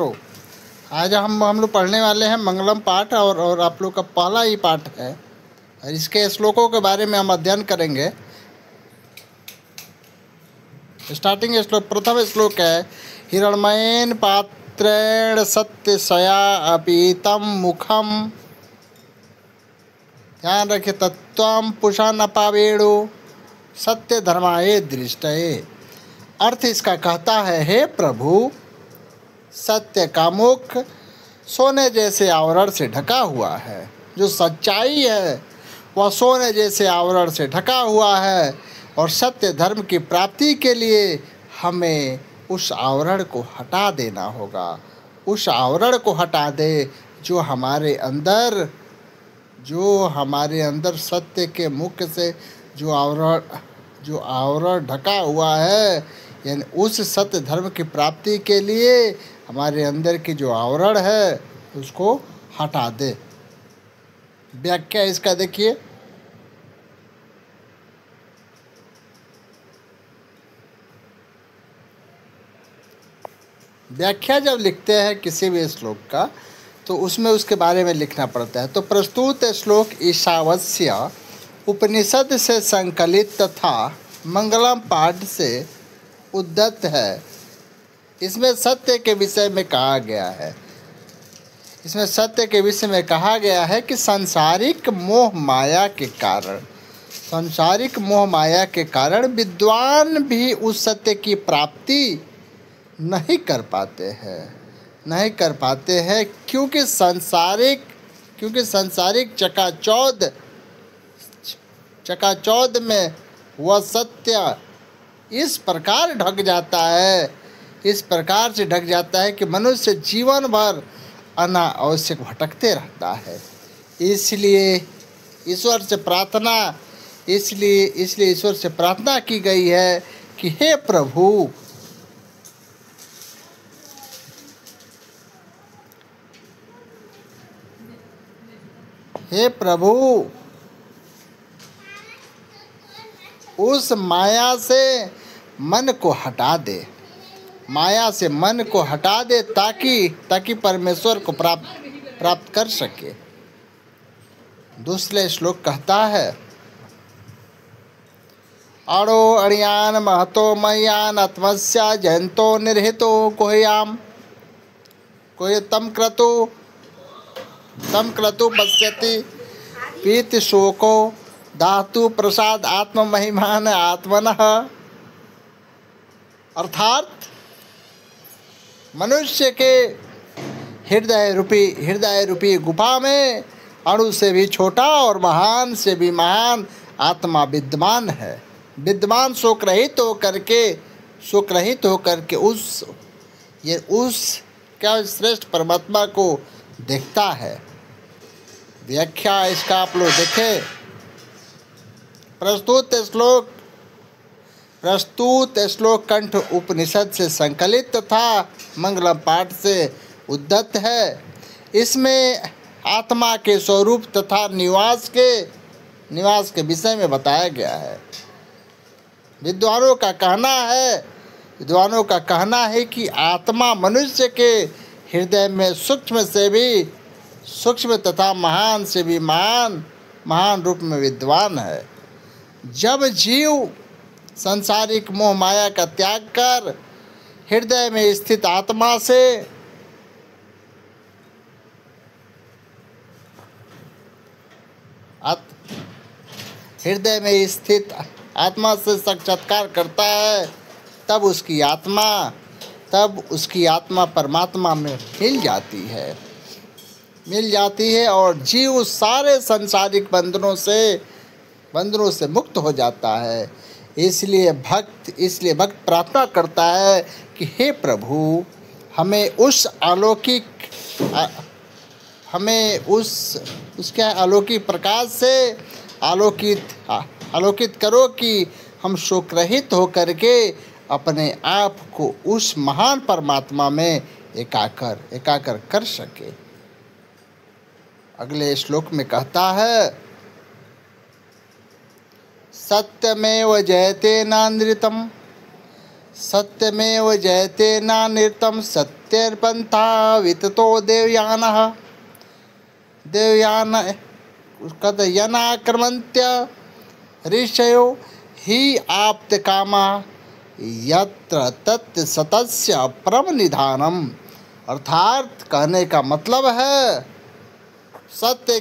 तो आज हम लोग पढ़ने वाले हैं मंगलम पाठ और आप लोग का पहला ही पाठ है और इसके श्लोकों के बारे में हम अध्ययन करेंगे। स्टार्टिंग श्लोक, प्रथम श्लोक है हिरण्मयेन पात्रेण सत्यशया अपीतम मुखम। ध्यान रखे, तत्वम पुषा न पावेणु सत्य धर्माये दृष्टये। अर्थ इसका कहता है, हे प्रभु, सत्य का मुख सोने जैसे आवरण से ढका हुआ है। जो सच्चाई है वह सोने जैसे आवरण से ढका हुआ है और सत्य धर्म की प्राप्ति के लिए हमें उस आवरण को हटा देना होगा। उस आवरण को हटा दे जो हमारे अंदर सत्य के मुख से जो आवरण ढका हुआ है, यानी उस सत्य धर्म की प्राप्ति के लिए हमारे अंदर की जो आवरण है उसको हटा दे। व्याख्या इसका देखिए, व्याख्या जब लिखते हैं किसी भी श्लोक का तो उसमें उसके बारे में लिखना पड़ता है। तो प्रस्तुत श्लोक ईशावास्य उपनिषद से संकलित तथा मंगलम पाठ से उद्धत है। इसमें सत्य के विषय में कहा गया है कि सांसारिक मोह माया के कारण विद्वान भी उस सत्य की प्राप्ति नहीं कर पाते हैं क्योंकि सांसारिक चकाचौंध में वह सत्य इस प्रकार से ढक जाता है कि मनुष्य जीवन भर अनावश्यक भटकते रहता है। इसलिए ईश्वर से प्रार्थना की गई है कि हे प्रभु, उस माया से मन को हटा दे ताकि परमेश्वर को प्राप्त कर सके। दूसरे श्लोक कहता है, अणो अणियान महतो मयान आत्मस्या जयंतो निर्हितो गुह्याम कोय तम क्रतु पश्यति पीति शोको धातु प्रसाद आत्म महिमान आत्मनः। अर्थात मनुष्य के हृदय रूपी गुफा में अणु से भी छोटा और महान से भी महान आत्मा विद्यमान है। विद्वान शोक रहित होकर के उस क्या श्रेष्ठ परमात्मा को देखता है। व्याख्या इसका आप लोग देखें। प्रस्तुत श्लोक कंठ उपनिषद से संकलित तथा मंगलम पाठ से उद्धत है। इसमें आत्मा के स्वरूप तथा निवास के विषय में बताया गया है। विद्वानों का कहना है कि आत्मा मनुष्य के हृदय में सूक्ष्म तथा महान से भी महान रूप में विद्वान है। जब जीव सांसारिक मोह माया का त्याग कर हृदय में स्थित आत्मा से साक्षात्कार करता है, तब उसकी आत्मा परमात्मा में मिल जाती है और जीव सारे सांसारिक बंधनों से मुक्त हो जाता है। इसलिए भक्त प्रार्थना करता है कि हे प्रभु, हमें उस अलौकिक प्रकाश से आलोकित करो कि हम शोक रहित होकर के अपने आप को उस महान परमात्मा में एकाकर कर सके। अगले श्लोक में कहता है, सत्यमेव जयते नानृतम सत्यमेव जयते नानृतं सत्यर्पन्था विततो देवयानः देवयान कथयनाक्रमन्त्य ऋषयो हि आप्तकामा यत्र तत् सतस्य परम निधानम। अर्थात कहने का मतलब है सत्य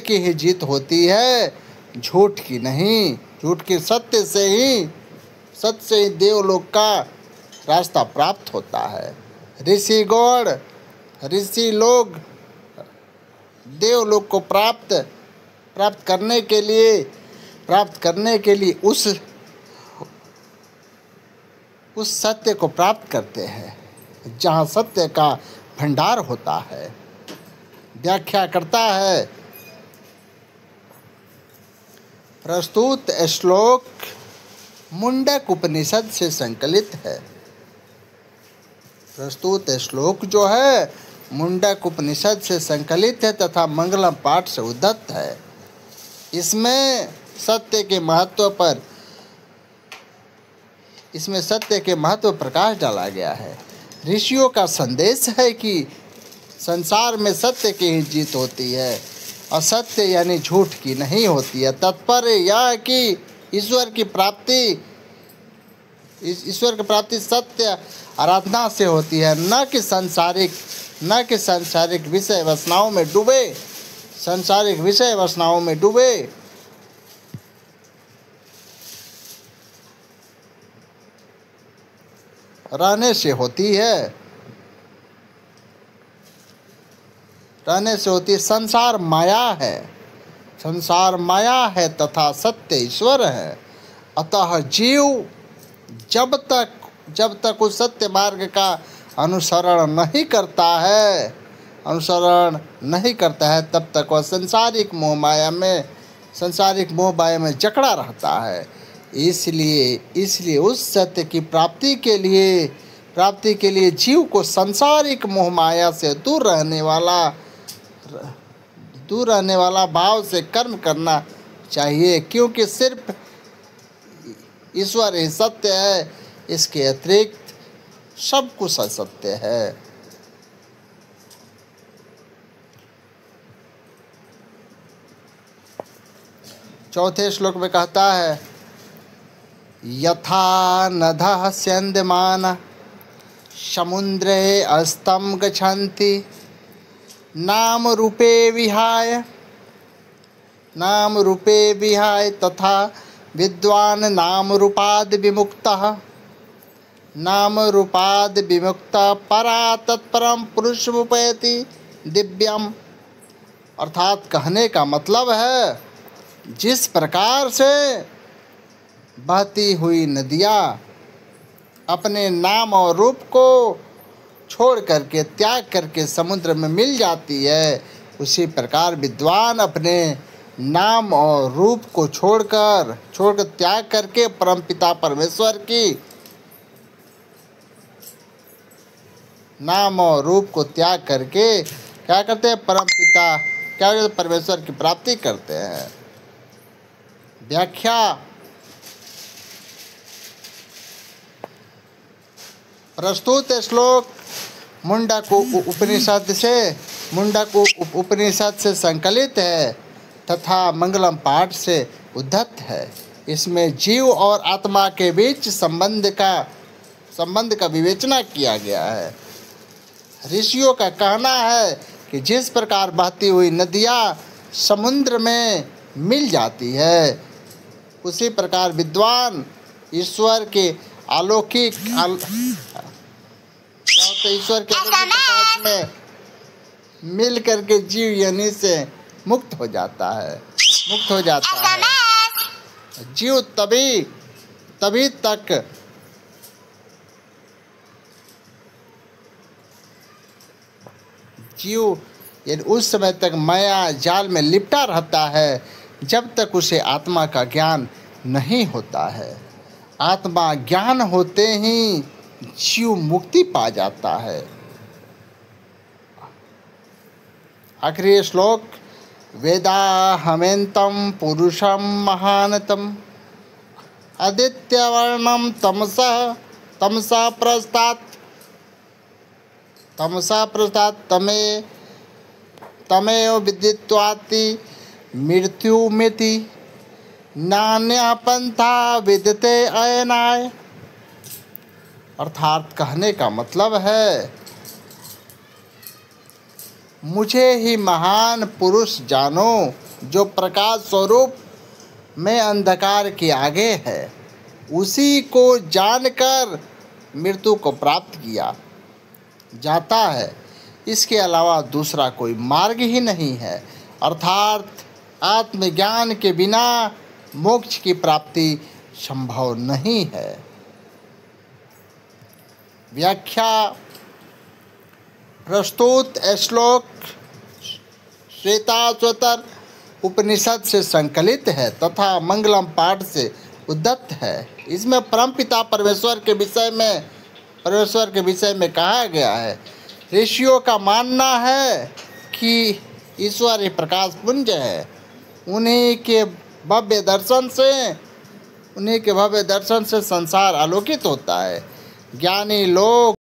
की ही जीत होती है, झूठ की नहीं। झूठ की सत्य से ही देवलोक का रास्ता प्राप्त होता है। ऋषि लोग देवलोक को प्राप्त करने के लिए उस सत्य को प्राप्त करते हैं जहाँ सत्य का भंडार होता है। व्याख्या करता है प्रस्तुत श्लोक मुंडक उपनिषद से संकलित है। प्रस्तुत श्लोक जो है मुंडक उपनिषद से संकलित है तथा मंगलम पाठ से उद्धत है। इसमें सत्य के महत्व प्रकाश डाला गया है। ऋषियों का संदेश है कि संसार में सत्य की ही जीत होती है, असत्य यानी झूठ की नहीं होती है। तात्पर्य यह कि ईश्वर की प्राप्ति सत्य आराधना से होती है, न कि सांसारिक विषय वासनाओं में डूबे रहने से होती है। संसार माया है तथा सत्य ईश्वर है। अतः जीव जब तक उस सत्य मार्ग का अनुसरण नहीं करता है तब तक वह सांसारिक मोह माया में जकड़ा रहता है। इसलिए उस सत्य की प्राप्ति के लिए जीव को सांसारिक मोह माया से दूर रहने वाला भाव से कर्म करना चाहिए, क्योंकि सिर्फ ईश्वर ही सत्य है, इसके अतिरिक्त सब कुछ असत्य है। चौथे श्लोक में कहता है यथा नदः स्यन्दमान समुद्रे अस्तं गच्छन्ति नाम रूपे विहाय तथा विद्वान नाम रूपाद विमुक्तः परा तत्परम पुरुषमुपैति दिव्यम। अर्थात कहने का मतलब है जिस प्रकार से बहती हुई नदियाँ अपने नाम और रूप को छोड़ करके त्याग करके समुद्र में मिल जाती है, उसी प्रकार विद्वान अपने नाम और रूप को छोड़कर त्याग करके परमपिता परमेश्वर की नाम और रूप को त्याग करके क्या करते हैं? परमेश्वर की प्राप्ति करते हैं। व्याख्या प्रस्तुत श्लोक मुंडक उपनिषद से संकलित है तथा मंगलम पाठ से उद्धत है। इसमें जीव और आत्मा के बीच संबंध का विवेचना किया गया है। ऋषियों का कहना है कि जिस प्रकार बहती हुई नदियाँ समुद्र में मिल जाती है, उसी प्रकार विद्वान ईश्वर के अलौकिक प्रकाश में मिल करके जीव यानी से मुक्त हो जाता है। जीव तभी तक उस समय तक माया जाल में लिपटा रहता है जब तक उसे आत्मा का ज्ञान नहीं होता है। आत्मा ज्ञान होते ही जीव मुक्ति पा जाता है। आखिरी श्लोक वेदाहमेन्तं पुरुषं महानतम आदित्यवर्णम तमसा प्रस्तात् तमेव विदित्वाति मृत्युमिति नान्यः पंथा विद्यते अयनाय। अर्थात कहने का मतलब है, मुझे ही महान पुरुष जानो जो प्रकाश स्वरूप में अंधकार के आगे है, उसी को जानकर मृत्यु को प्राप्त किया जाता है। इसके अलावा दूसरा कोई मार्ग ही नहीं है। अर्थात आत्मज्ञान के बिना मोक्ष की प्राप्ति संभव नहीं है। व्याख्या। प्रस्तुत श्लोक श्वेताश्वतर उपनिषद से संकलित है तथा मंगलम पाठ से उद्धत है। इसमें परमपिता परमेश्वर के विषय में कहा गया है। ऋषियों का मानना है कि ईश्वर ही प्रकाश पुंज है। उन्हीं के भव्य दर्शन से संसार आलोकित होता है। ज्ञानी लोग